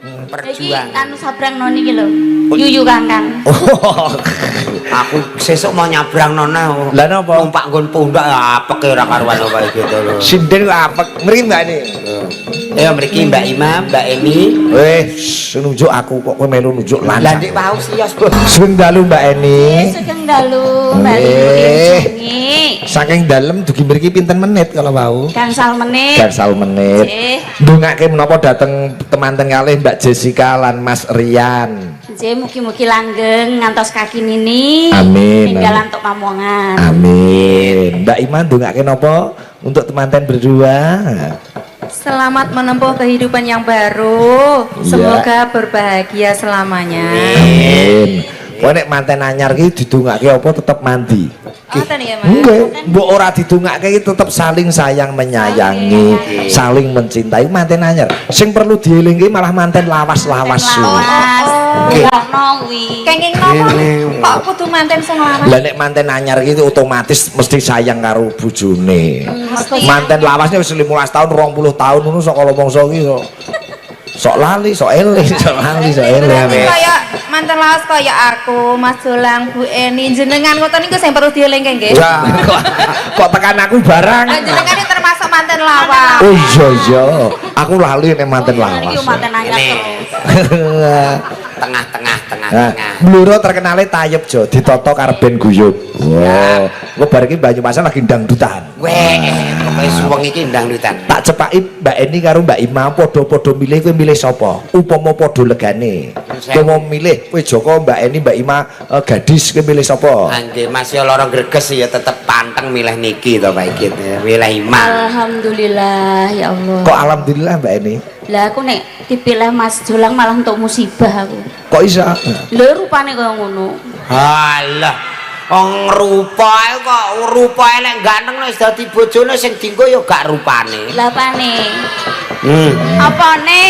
perjuangan. Anu sabrang noni iki lho. Yuyu Kakang. Aku sesuk mau nyabrang nona. Lah napa? Numpak nggon pundak apek ora karuan kaya gitu lho. Sinden apek. Mriki Mbak ini. Ya mriki Mbak Ima, Mbak Eni. Nunjuk aku kok kowe melu nunjuk Lah lanang. Dik Paus siyos. Sugeng dalu Mbak Eni. Sugeng dalu Mbak Eni. Saking dalem dugi mriki pinten menit kalau mau? Gangsal menit. Gangsal menit. Ndongake menapa dateng temanten kalih Mbak Jessica lan Mas Rian. Nggih, mugi-mugi langgeng ngantos kaki nini. Amin. Tinggal untuk Pamongan. Amin. Mbak Iman ndongake napa untuk temanten berdua? Selamat menempuh kehidupan yang baru. Semoga berbahagia selamanya. Amin. Kowe nek manten anyar ki didongake apa tetep mandi? Oh, tadi ya, Mas. Nggih, mbok ora didongake ki tetep saling sayang menyayangi, saling mencintai manten anyar. Sing perlu dielingke malah manten lawas-lawas. Kenging nopo? Kok kudu manten sing lawas? Lah nek manten anyar ki otomatis mesti sayang karo bojone. Manten lawasnya wis 15 tahun, 20 tahun ngono sok kalau mongso ki sok lali, sok eling, sok lali, sok eling. Kaya manten lawas kaya aku, Mas Jolang, Bu Eni, jenengan ngoten niku sing perlu dielingke nggih. Ya, kok tekan aku barang. Jenengan ini termasuk manten lawas. Oh iya, aku lali nek manten lawas. Iki manten anyar terus. Tengah-tengah. Bluro terkenale tayeb jo, ditoto karo ben guyub. Wow, kok bar iki Banyumasan lagi dangdutan. Weh, wis wong iki dangdutan. Tak cepaki Mbak Eni karo Mbak Ima padha-padha milih kowe milih sapa? Upama padha legane. Kowe mau milih kowe Joko, Mbak Eni, Mbak Ima gadis kowe milih sapa? Nggih, Mas ya lara greges ya tetep panteng milih niki to Pak Iki. Milih Ima. Alhamdulillah ya Allah. Kok alhamdulillah Mbak Eni? Lah aku nek dipilih Mas Jolang malah untuk musibah aku. Kok iso? Lho rupane kaya ngono. Halah. Wong rupae kok rupae nek ganteng wis dadi bojone sing dienggo ya gak rupane. Lah apane? Apane?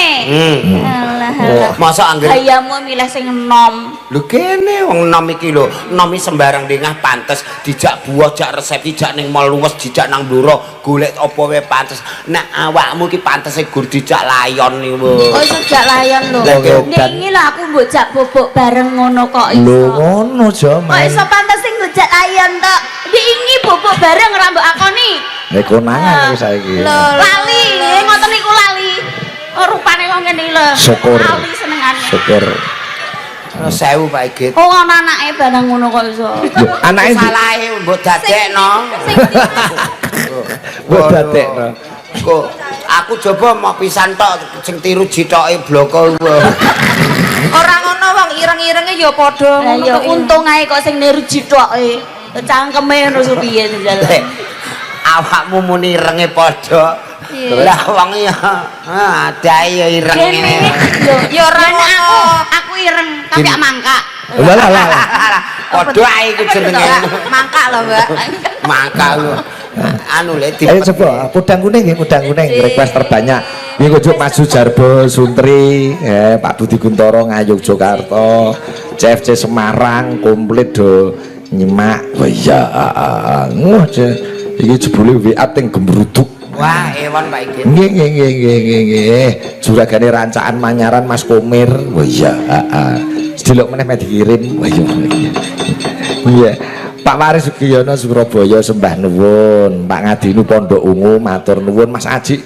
Alah. Masa anggere gayamu milih sing enom. lho kene wong enom iki lho, enom iki sembarang dengah pantes dijak buah, jak resepsi, jak ning mall luwes, dijak nang bluro golek apa wae pantes. Nek awakmu iki pantese gur dijak layon niku. Oh iso jak layon lho. Nek iki lho aku mbok jak bobok bareng ngono kok iso. Lho ngono Jo, Kok iso pantes sing ngejak layon tok. Wingi bobok bareng ora mbok akoni. Nek konangan iki saiki. Lali, ngoten niku lali. Oh rupane kok ngene lho. Syukur. Lali senengane. Syukur. Sewu Pak Igit. Oh ana anake barang ngono kok iso. Anake salahe mbok dadekno. mbok dadekno. Kok aku coba mau pisan tok sing tiru jitoke bloko ku. Ora ngono wong ireng-irenge ya padha ngono. Ya untung ae kok sing niru jitoke. Cangkeme ngono piye jale. Awakmu muni irenge padha. Lah wong ya adae ya ireng ngene. Ya ora aku ireng tapi gak mangkak. Lah. Padha ae ku jenenge. Mangkak lho, Mbak. Mangkak lho. Anu le Ayo coba podang kuning nggih, podang kuning request terbanyak. Nggih kujuk Maju Jarbo Suntri, Pak Budi Guntoro Ngayog Jakarta, CFC Semarang komplit do nyimak. Oh iya, ngoh iki jebule WA teng gembruduk. Wah, ewan Pak Igit. Nggih. Juragane rancaan Manyaran Mas Komir. Oh iya, Sedilok meneh dikirim. Wah iya. Iya. Pak Waris Sugiyono Surabaya sembah nuwun, Pak Ngadinu Pondok Ungu matur nuwun, Mas Aji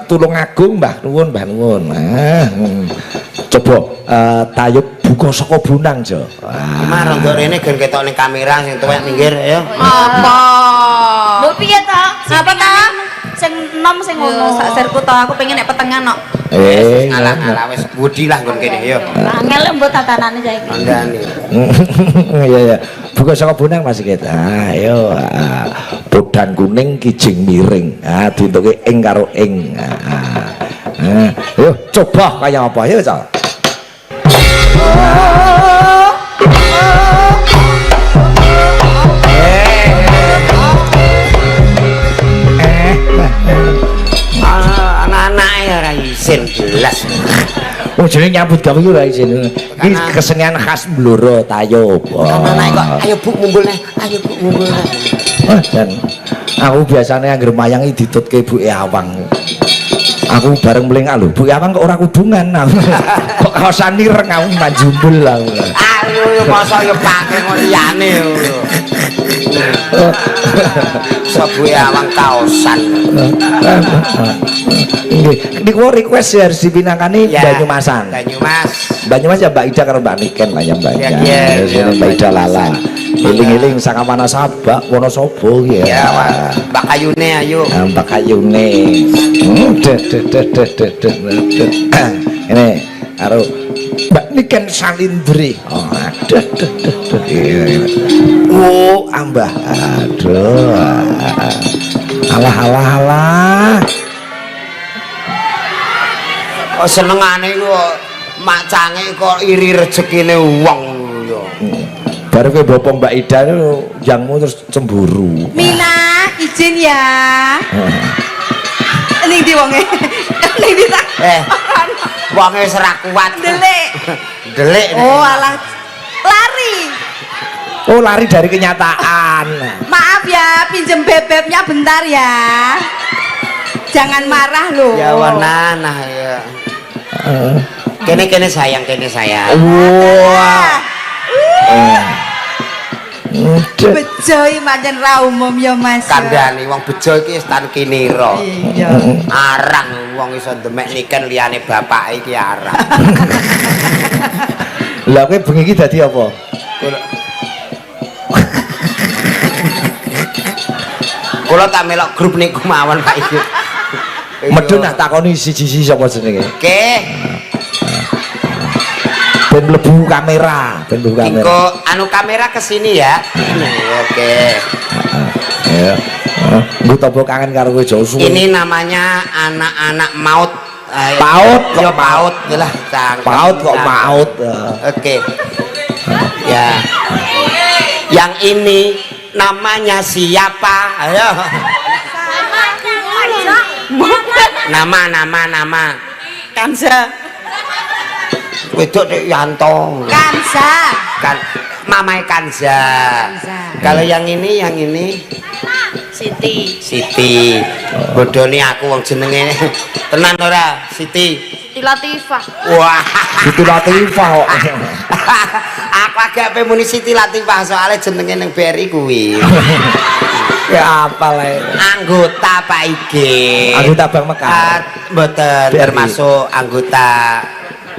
Tulungagung mbah nuwun. Coba tayub buka saka Bunang Jo. Gimana rondo rene gen ketok ning kamera sing tuwek minggir ya. Apa? Lho piye to? Apa ta? Sing enom sing ngono. Sak serku to aku pengen nek petengan kok. Ngalah wis budi lah nggon kene ya. Angel mbok tatanane saiki. Andane. Iya. Buka saka Bunang Mas kita. Ayo. Podang kuning kijing miring. Ditentuke ing karo ing. Yo coba kaya apa ya, Cak? Anak-anake ora isin belas. Oh jenenge nyambut gawe iki ora isin. Iki kesenian khas Blora Tayub. Anak-anake kok ayo Bu ngumpul neh. Ayo Bu ngumpul neh. Dan aku biasanya anggar mayang ditutke ibuke awang. Aku bareng melengak lho, Bu Awang kok ora kudungan. Kok kaosan ireng aku manjumbul lah. Ayo masa yo pakai ngono liyane yo. Sabu Awang kaosan. Nggih, niku request ya harus dipinangkani Banyumasan. Banyumas. Banyumas ya Mbak Ida karo Mbak Niken lah ya Mbak. Ya, Mbak Ida Lala. Eling-eling sakamana Sabak Wonosobo ya. Ya, Mbak Kayune ayo. Mbak Kayune. Ini karo Mbak Niken Salindri. Oh, aduh. Oh, ambah. Aduh. Alah. Oh senengane kok macange kok iri rezekine wong yo. Baru kowe bopong Mbak Ida itu yangmu terus cemburu. Mina, izin ya. Ning di wonge. Ning di tak. Wonge ora kuat. Delik. Oh, alah. Lari. Oh, lari dari kenyataan. Maaf ya, pinjem bebeknya bentar ya. Jangan marah loh. Ya wanana ya. Kene sayang. Wah. Bejo iki pancen ra umum ya Mas. Kandhani wong bejo iki stan kinira. Iya. Arang wong iso demek niken liyane bapake iki arang. Lah kowe bengi iki dadi apa? Kula tak melok grup niku mawon Pak Ibu. Medun nak takoni siji-siji sapa jenenge? Oke. Ben mlebu kamera. Iko anu kamera ke sini ya. Oke. Ya. Nggo topo kangen karo kowe Josu. Ini namanya anak-anak maut. Paut Yo paut lah Paut kok maut. Oke. Ya. Yang ini namanya siapa? Ayo. Nama. Kansa. Wedok Dek Yanto. Kansa. Kan Mamai Kanza. Kalau yang ini Siti. Bodoni aku wong jenenge. Tenan ora Siti? Siti Latifah. Wah. Siti Latifah kok. Aku agak pemuni Siti Latifah soalnya jenenge ning BRI kuwi. Ya apa le? Anggota Pak Ige. Anggota Bang Mekar. Mboten termasuk anggota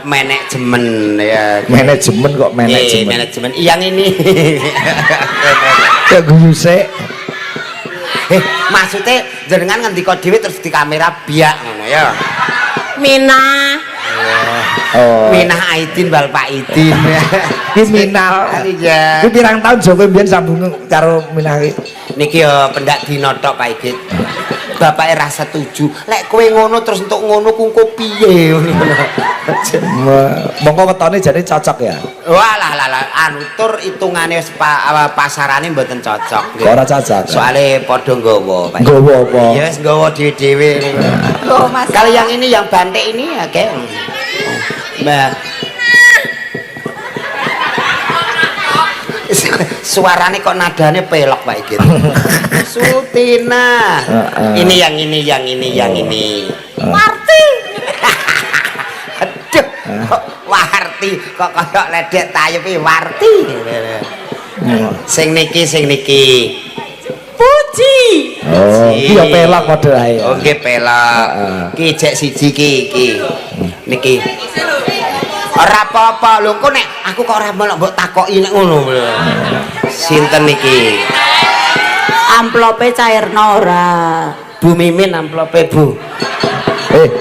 manajemen ya. Manajemen kok manajemen. Manajemen. Yang ini. Ya guyuse. Maksudnya jenengan ngendika dhewe terus di kamera biak ngono ya. Mina. Oh. Minah Aidin bal Pak Idin. Ki Minal. Iya. Ki pirang tahun Joko mbiyen sambung karo Minah iki. Niki ya pendak dina tok Pak Idin. Bapake ra setuju. Lek kowe ngono terus entuk ngono kungko piye ngono. Mongko wetone jane cocok ya. Walah anu tur hitungane pasarane mboten cocok. Kok ora cocok. Soale padha nggawa Pak. Nggawa apa? Ya wis nggawa dhewe-dhewe niku. Oh, Mas. Kalau yang ini yang bantik ini ya kayak Mbak. Suarane kok nadane pelok Pak Igit. Sutina. Ini yang ini. Marti. Aduh. Warti kok koyo ledek tayupi Warti. Sing niki. Puji. Oh, iki ya pelok padha ae. Oh, nggih pelok. Ki jek siji iki. Niki. Ora apa-apa lho, kok nek aku kok ora mbok takoki nek ngono. Sinten niki? Amplope cairna ora. Bu Mimin amplope, Bu.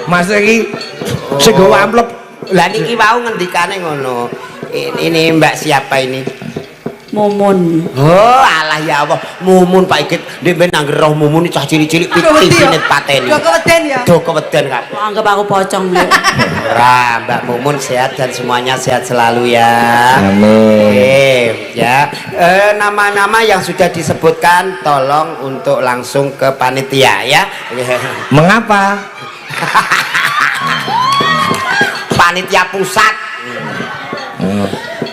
Mas iki sing gawa amplop. Lah niki wau ngendikane ngono. Ini Mbak siapa ini? Mumun. Oh, alah ya Allah. Mumun Pak Igit, ndek ben nang roh Mumun cah cilik-cilik pitinit pateni. Kok keweden ya? Do keweden kan. Anggap aku pocong. Ora, Mbak Mumun sehat dan semuanya sehat selalu ya. Amin. Ya. Nama-nama yang sudah disebutkan tolong untuk langsung ke panitia ya. Mengapa? Panitia pusat.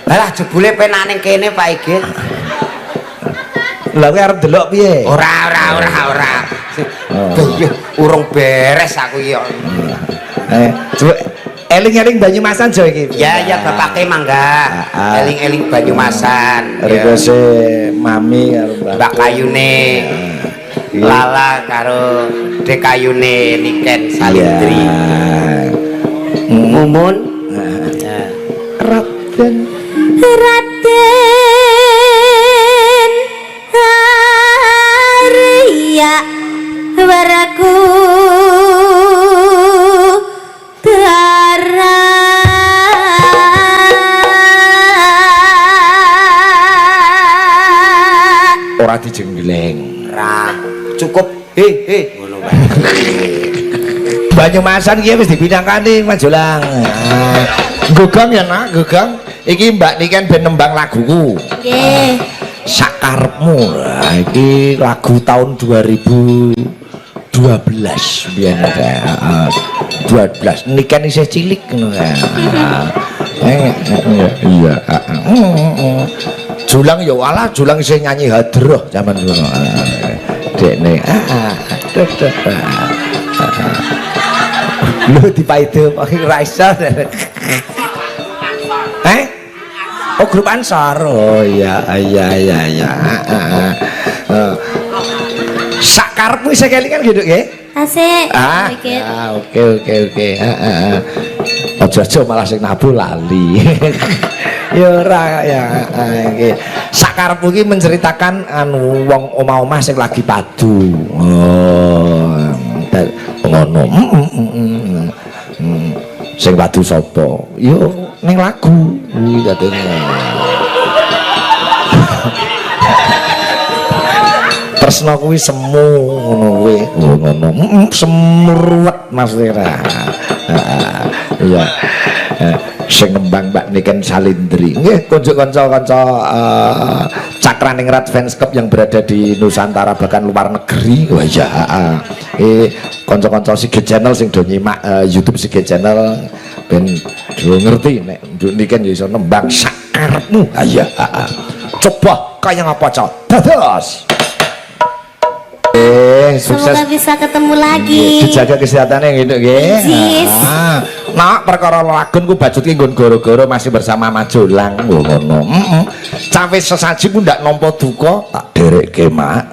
Alah jebule penak ning kene Pak Igit. Lah kowe arep delok piye? Ora. Iya, urung beres aku iki. Coba eling-eling Banyumasan jo iki. Ya ya bapake mangga. Eling-eling Banyumasan. Regose mami karo Mbak Kayune. Lala karo Dek Kayune Niken Salindri. Mumun. Raden Arya waraku tara ora dijenggleng. Ra cukup he ngono wae. Banyumasan iki wis dipinangkani Majolang. Gogang ya nak, gogang. Iki Mbak Niken ben nembang laguku. nggih Sakarepmu. Nah, iki lagu tahun 2012 biyen ta. 12 Niken isih cilik ngono iya. Julang ya walah, Julang isih nyanyi hadroh zaman ngono. Dekne. Lu dipaido pakai raisa. Oh grup Ansar. Oh iya. Sakarepmu isih kelingan gitu nggih? asik Oke. Aja malah sing nabu lali. Ya ora ya nggih. Sakarepmu iki menceritakan anu wong omah-omah sing lagi padu. Oh. Ngono. Sing padu sapa? Yo ning lagu. Kuwi katene. Tresno kuwi semu ngono kuwi. Oh ngono. Semruwet Mas Tera. Iya. Sing nembang Mbak Niken Salindri. Nggih, kanca-kanca Cakraning Rat Fans Club yang berada di Nusantara bahkan luar negeri. Wah ya. Kanca-kanca Sige Channel sing do nyimak YouTube Sige Channel ben do ngerti nek Niken ya iso nembang sakarepmu. Iya. Coba kaya ngapa, Cok? Dados. Sukses. semoga bisa ketemu lagi Dijaga kesehatannya gitu nggih. Nak perkara lagun ku bajut ki nggon gara-gara masih bersama Majolang ngono. Cawe sesaji ku ndak nampa duka tak derekke mak.